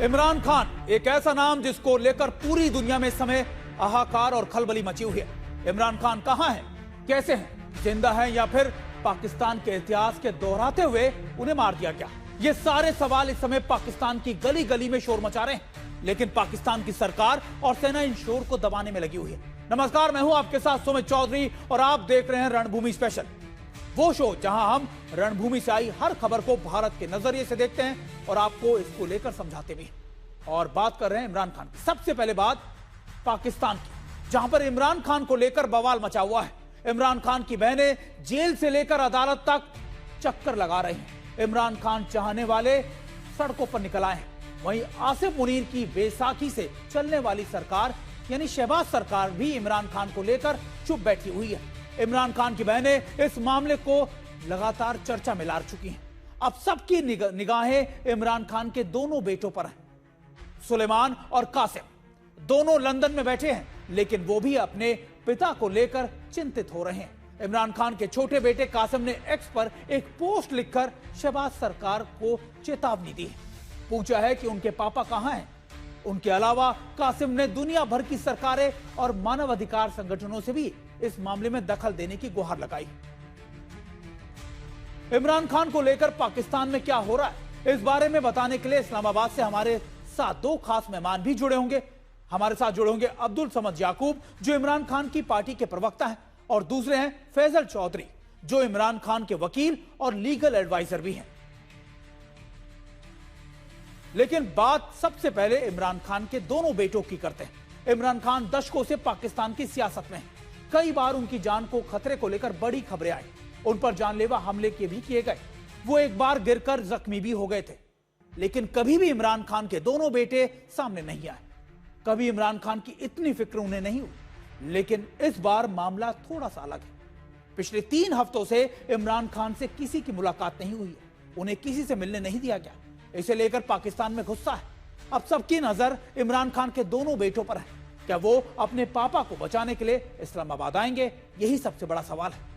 इमरान खान एक ऐसा नाम जिसको लेकर पूरी दुनिया में इस समय हाहाकार और खलबली मची हुई है। इमरान खान कहां हैं, कैसे हैं, जिंदा हैं या फिर पाकिस्तान के इतिहास के दोहराते हुए उन्हें मार दिया गया? ये सारे सवाल इस समय पाकिस्तान की गली गली में शोर मचा रहे हैं, लेकिन पाकिस्तान की सरकार और सेना इन शोर को दबाने में लगी हुई है। नमस्कार, मैं हूं आपके साथ सुमित चौधरी और आप देख रहे हैं रणभूमि स्पेशल, वो शो जहां हम रणभूमि से आई हर खबर को भारत के नजरिए से देखते हैं और आपको इसको लेकर समझाते भी हैं। और बात कर रहे हैं इमरान खान की। सबसे पहले बात पाकिस्तान की, जहां पर इमरान खान को लेकर बवाल मचा हुआ है। इमरान खान की बहनें जेल से लेकर अदालत तक चक्कर लगा रही हैं। इमरान खान चाहने वाले सड़कों पर निकल आए हैं। वहीं आसिफ मुनीर की बैसाखी से चलने वाली सरकार यानी शहबाज सरकार भी इमरान खान को लेकर चुप बैठी हुई है। इमरान खान की बहनें इस मामले को लगातार चर्चा में ला चुकी हैं। अब सबकी निगाहें इमरान खान के दोनों बेटों पर हैं। सुलेमान और कासिम दोनों लंदन में बैठे हैं, लेकिन वो भी अपने पिता को लेकर चिंतित हो रहे हैं। इमरान खान के छोटे बेटे कासिम ने एक्स पर एक पोस्ट लिखकर शहबाज सरकार को चेतावनी दी है। पूछा है कि उनके पापा कहां हैं। उनके अलावा कासिम ने दुनिया भर की सरकारें और मानवाधिकार संगठनों से भी इस मामले में दखल देने की गुहार लगाई। इमरान खान को लेकर पाकिस्तान में क्या हो रहा है, इस बारे में बताने के लिए इस्लामाबाद से हमारे साथ दो खास मेहमान भी जुड़े होंगे। हमारे साथ जुड़े होंगे अब्दुल समद याकूब, जो इमरान खान की पार्टी के प्रवक्ता हैं, और दूसरे हैं फैजल चौधरी, जो इमरान खान के वकील और लीगल एडवाइजर भी हैं। लेकिन बात सबसे पहले इमरान खान के दोनों बेटों की करते हैं। इमरान खान दशकों से पाकिस्तान की सियासत में हैं। कई बार उनकी जान को खतरे को लेकर बड़ी खबरें आई। उन पर जानलेवा हमले के भी किए गए। वो एक बार गिरकर जख्मी भी हो गए थे, लेकिन कभी भी इमरान खान के दोनों बेटे सामने नहीं आए। कभी इमरान खान की इतनी फिक्र उन्हें नहीं हुई। लेकिन इस बार मामला थोड़ा सा अलग है। पिछले 3 हफ्तों से इमरान खान से किसी की मुलाकात नहीं हुई है। उन्हें किसी से मिलने नहीं दिया गया। इसे लेकर पाकिस्तान में गुस्सा है। अब सबकी नजर इमरान खान के दोनों बेटों पर है। क्या वो अपने पापा को बचाने के लिए इस्लामाबाद आएंगे? यही सबसे बड़ा सवाल है।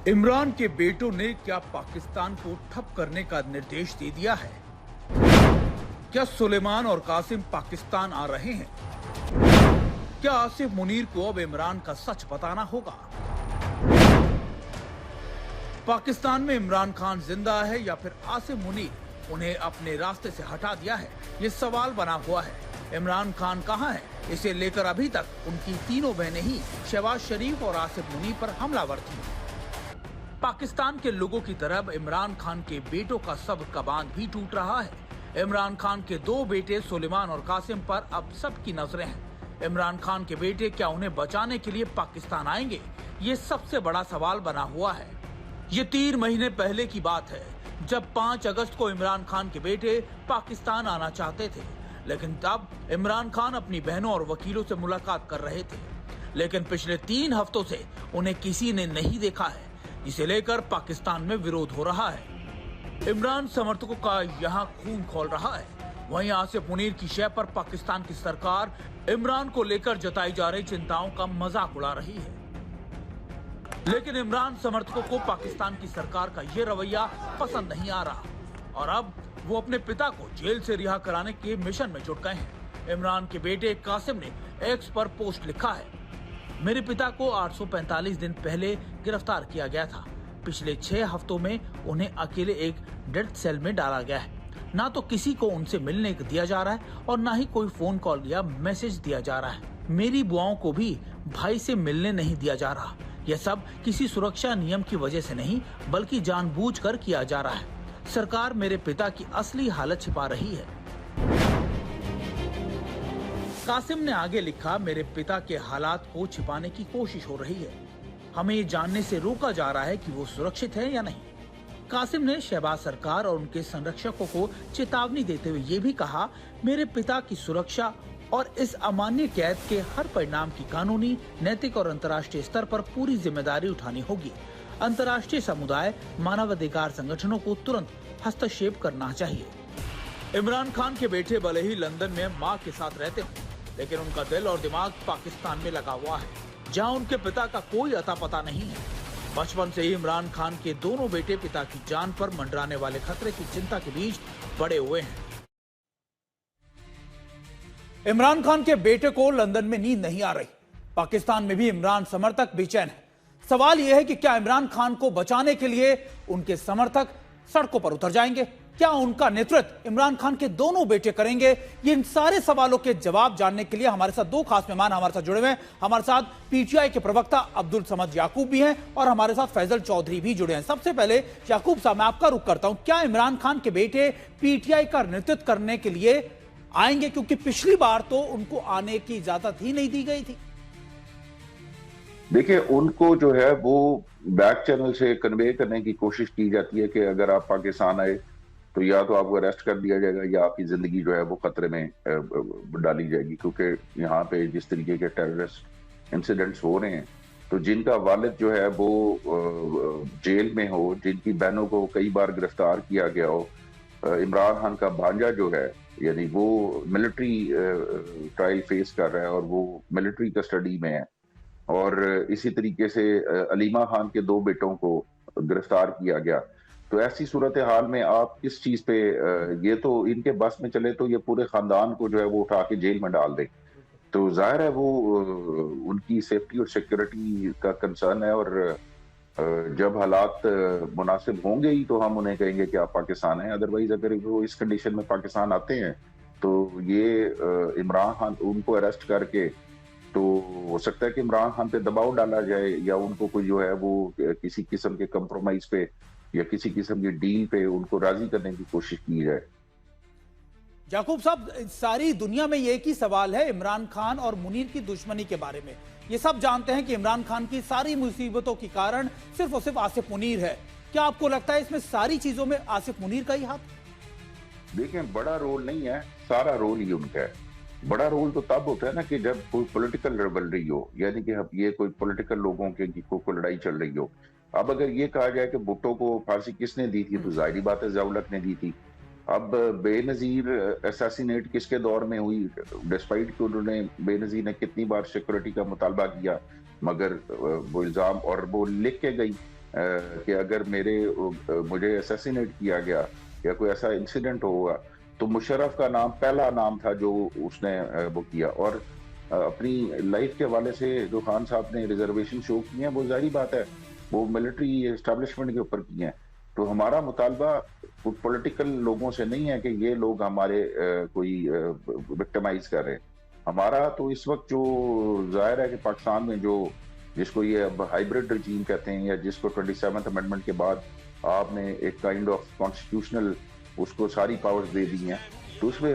इमरान के बेटों ने क्या पाकिस्तान को ठप करने का निर्देश दे दिया है? क्या सुलेमान और कासिम पाकिस्तान आ रहे हैं? क्या आसिफ मुनीर को अब इमरान का सच बताना होगा? पाकिस्तान में इमरान खान जिंदा है या फिर आसिफ मुनीर उन्हें अपने रास्ते से हटा दिया है? ये सवाल बना हुआ है। इमरान खान कहां है, इसे लेकर अभी तक उनकी तीनों बहनें ही शहबाज शरीफ और आसिफ मुनीर पर हमलावर थी। पाकिस्तान के लोगों की तरह इमरान खान के बेटों का सब्र का बांध भी टूट रहा है। इमरान खान के 2 बेटे सुलेमान और कासिम पर अब सबकी नजरें हैं। इमरान खान के बेटे क्या उन्हें बचाने के लिए पाकिस्तान आएंगे? ये सबसे बड़ा सवाल बना हुआ है। ये 3 महीने पहले की बात है, जब 5 अगस्त को इमरान खान के बेटे पाकिस्तान आना चाहते थे, लेकिन तब इमरान खान अपनी बहनों और वकीलों से मुलाकात कर रहे थे। लेकिन पिछले 3 हफ्तों से उन्हें किसी ने नहीं देखा है, जिसे लेकर पाकिस्तान में विरोध हो रहा है। इमरान समर्थकों का यहाँ खून खौल रहा है। वहीं आसिफ मुनीर की शय पर पाकिस्तान की सरकार इमरान को लेकर जताई जा रही चिंताओं का मजाक उड़ा रही है। लेकिन इमरान समर्थकों को पाकिस्तान की सरकार का ये रवैया पसंद नहीं आ रहा और अब वो अपने पिता को जेल से रिहा कराने के मिशन में जुट गए हैं। इमरान के बेटे कासिम ने एक्स पर पोस्ट लिखा है, मेरे पिता को 845 दिन पहले गिरफ्तार किया गया था। पिछले 6 हफ्तों में उन्हें अकेले एक डेथ सेल में डाला गया है। ना तो किसी को उनसे मिलने दिया जा रहा है और ना ही कोई फोन कॉल या मैसेज दिया जा रहा है। मेरी बुआओं को भी भाई से मिलने नहीं दिया जा रहा। यह सब किसी सुरक्षा नियम की वजह से नहीं, बल्कि जानबूझकर किया जा रहा है। सरकार मेरे पिता की असली हालत छिपा रही है। कासिम ने आगे लिखा, मेरे पिता के हालात को छिपाने की कोशिश हो रही है। हमें ये जानने से रोका जा रहा है कि वो सुरक्षित है या नहीं। कासिम ने शहबाज सरकार और उनके संरक्षकों को चेतावनी देते हुए ये भी कहा, मेरे पिता की सुरक्षा और इस अमान्य कैद के हर परिणाम की कानूनी, नैतिक और अंतर्राष्ट्रीय स्तर पर पूरी जिम्मेदारी उठानी होगी। अंतर्राष्ट्रीय समुदाय, मानवाधिकार संगठनों को तुरंत हस्तक्षेप करना चाहिए। इमरान खान के बेटे भले ही लंदन में मां के साथ रहते हों, लेकिन उनका दिल और दिमाग पाकिस्तान में लगा हुआ है, जहां उनके पिता का कोई अता पता नहीं है। बचपन से ही इमरान खान के दोनों बेटे पिता की जान पर मंडराने वाले खतरे की चिंता के बीच बड़े हुए हैं। इमरान खान के बेटे को लंदन में नींद नहीं आ रही। पाकिस्तान में भी इमरान समर्थक बेचैन है। सवाल यह है कि क्या इमरान खान को बचाने के लिए उनके समर्थक सड़कों पर उतर जाएंगे? क्या उनका नेतृत्व इमरान खान के दोनों बेटे करेंगे? ये इन सारे सवालों के जवाब जानने के लिए हमारे साथ दो खास मेहमान हमारे साथ जुड़े हुए हैं। हमारे साथ पीटीआई के प्रवक्ता अब्दुल समद याकूब भी हैं और हमारे साथ फैजल चौधरी भी जुड़े हैं। सबसे पहले याकूब साहब, मैं आपका रुख करता हूं। क्या इमरान खान के बेटे पीटीआई का नेतृत्व करने के लिए आएंगे? क्योंकि पिछली बार तो उनको आने की इजाजत ही नहीं दी गई थी। देखिए, उनको जो है वो बैक चैनल से कन्वे करने की कोशिश की जाती है कि अगर आप पाकिस्तान आए तो या तो आपको अरेस्ट कर दिया जाएगा या आपकी जिंदगी जो है वो खतरे में डाली जाएगी, क्योंकि यहाँ पे जिस तरीके के टेररिस्ट इंसिडेंट्स हो रहे हैं, तो जिनका वालिद जो है वो जेल में हो, जिनकी बहनों को कई बार गिरफ्तार किया गया हो, इमरान खान का भांजा जो है यानी वो मिलिट्री ट्रायल फेस कर रहा है और वो मिलिट्री कस्टडी में है, और इसी तरीके से अलीमा खान के दो बेटों को गिरफ्तार किया गया। तो ऐसी सूरत हाल में आप किस चीज पे ये तो इनके बस में चले तो ये पूरे खानदान को जो है वो उठा के जेल में डाल दे। तो जाहिर है वो उनकी सेफ्टी और सिक्योरिटी का कंसर्न है, और जब हालात मुनासिब होंगे ही तो हम उन्हें कहेंगे कि आप पाकिस्तान हैं। अदरवाइज अगर वो इस कंडीशन में पाकिस्तान आते हैं तो ये इमरान खान उनको अरेस्ट करके, तो हो सकता है कि इमरान खान पे दबाव डाला जाए या उनको कोई जो है वो किसी किस्म के कंप्रोमाइज पे या किसी किस्म की डील पे उनको राजी करने की कोशिश की जाए। याकूब साहब, सारी दुनिया में ये एक ही सवाल है इमरान खान और मुनीर की दुश्मनी के बारे में। ये सब जानते हैं कि इमरान खान की सारी मुसीबतों के कारण सिर्फ और सिर्फ आसिफ मुनीर है। क्या आपको लगता है इसमें सारी चीजों में आसिफ मुनीर का ही हाथ? देखें, बड़ा रोल नहीं है, सारा रोल ही उनका है। बड़ा रोल तो तब होता है ना कि जब कोई पॉलिटिकल रिवलरी हो, यानी कि अब ये कोई पॉलिटिकल लोगों के को लड़ाई चल रही हो। अब अगर ये कहा जाए कि भुट्टो को फांसी किसने दी थी, तो जाहिर बात है ज़िया-उल-हक ने दी थी। अब बेनजीर असैसिनेट किसके दौर में हुई, डिस्पाइट कि उन्होंने बेनजीर ने कितनी बार सिक्योरिटी का मुतालबा किया, मगर वो इल्जाम और वो लिख के गई कि अगर मुझे असैसिनेट किया गया या कोई ऐसा इंसिडेंट होगा तो मुशर्रफ का नाम पहला नाम था जो उसने वो किया। और अपनी लाइफ के हवाले से जो खान साहब ने रिजर्वेशन शो की हैं, वो जाहिर बात है वो मिलिट्री एस्टेब्लिशमेंट के ऊपर की हैं। तो हमारा मुतालबा पॉलिटिकल लोगों से नहीं है कि ये लोग हमारे कोई विक्टिमाइज कर रहे हैं। हमारा तो इस वक्त जो जाहिर है कि पाकिस्तान में जो जिसको ये अब हाइब्रिड रजीम कहते हैं, या जिसको 27th अमेंडमेंट के बाद आपने एक काइंड ऑफ कॉन्स्टिट्यूशनल उसको सारी पावर्स दे दी हैं, तो उसमें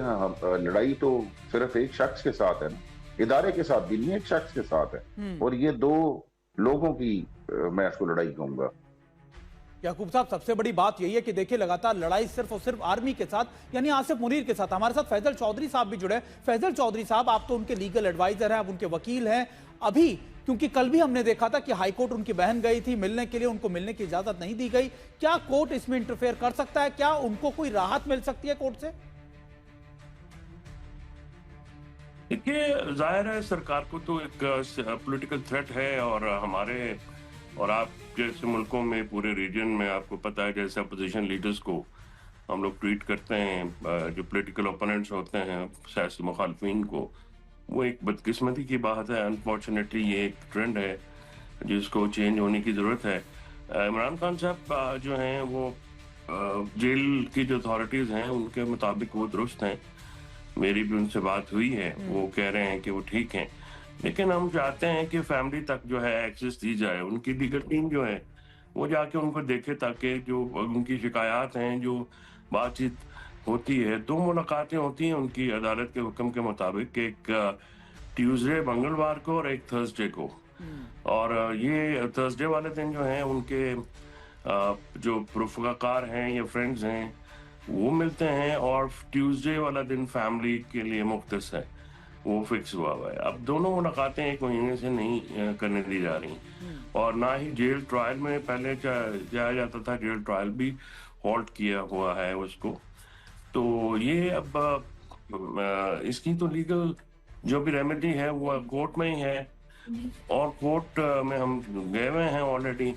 लड़ाई तो सिर्फ एक शख्स के साथ है ना, इदारे के साथ भी नहीं, एक शख्स के साथ है। और ये दो लोगों की मैं इसको लड़ाई कहूंगा। याकूब साहब, सबसे बड़ी बात यही है कि देखिए लगातार लड़ाई सिर्फ और सिर्फ आर्मी के साथ यानी आसिफ मुनीर के साथ। हमारे साथ फैजल चौधरी साहब भी जुड़े। फैजल चौधरी साहब, आप तो उनके लीगल एडवाइजर हैं, आप उनके वकील हैं। अभी क्योंकि कल भी हमने देखा था कि हाईकोर्ट उनकी बहन गई थी मिलने के लिए, उनको मिलने की इजाजत नहीं दी गई। क्या कोर्ट इसमें इंटरफेयर कर सकता है? क्या उनको कोई राहत मिल सकती है कोर्ट से? देखिए, जाहिर है सरकार को तो एक पॉलिटिकल थ्रेट है, और हमारे और आप जैसे मुल्कों में पूरे रीजन में आपको पता है जैसे अपोजिशन लीडर्स को हम लोग ट्वीट करते हैं, जो पॉलिटिकल ओपोनेंट्स होते हैं सियासी मुखालफिन को, वो एक बदकिस्मती की बात है। अनफॉर्चुनेटली ये एक ट्रेंड है जिसको चेंज होने की ज़रूरत है। इमरान खान साहब जो हैं वो जेल की जो अथॉरिटीज़ हैं उनके मुताबिक वो दुरुस्त हैं। मेरी भी उनसे बात हुई है, वो कह रहे हैं कि वो ठीक हैं, लेकिन हम चाहते हैं कि फैमिली तक जो है एक्सेस दी जाए। उनकी लीगल टीम जो है वो जाके उनको देखे, ताकि जो उनकी शिकायत हैं, जो बातचीत होती है, 2 मुलाकातें होती हैं उनकी अदालत के हुक्म के मुताबिक, एक ट्यूसडे मंगलवार को और एक थर्सडे को। और ये थर्सडे वाले दिन जो है उनके जो रफ़ीक़ाकार हैं या फ्रेंड्स हैं वो मिलते हैं, और ट्यूसडे वाला दिन फैमिली के लिए मुख्तस है, वो फिक्स हुआ है। अब दोनों मुलाकातें 1 महीने से नहीं करने दी जा रही, और ना ही जेल ट्रायल में पहले जाया जाता था, जेल ट्रायल भी हॉल्ट किया हुआ है उसको। तो ये अब इसकी तो लीगल जो भी रेमेडी है वो कोर्ट में ही है। और कोर्ट में हम गए हुए हैं ऑलरेडी।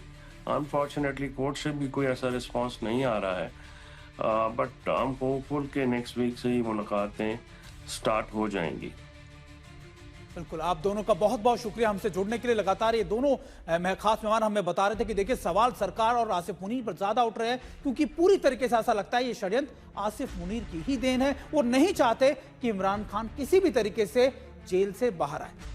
अनफॉर्चुनेटली कोर्ट से भी कोई ऐसा रिस्पांस नहीं आ रहा है, बट हम होपफुल के नेक्स्ट वीक से ही मुलाकातें स्टार्ट हो जाएंगी। बिल्कुल, आप दोनों का बहुत बहुत शुक्रिया हमसे जुड़ने के लिए। लगातार ये दोनों खास मेहमान हमें बता रहे थे कि देखिए सवाल सरकार और आसिफ मुनीर पर ज्यादा उठ रहे हैं, क्योंकि पूरी तरीके से ऐसा लगता है ये षड्यंत्र आसिफ मुनीर की ही देन है। वो नहीं चाहते कि इमरान खान किसी भी तरीके से जेल से बाहर आए।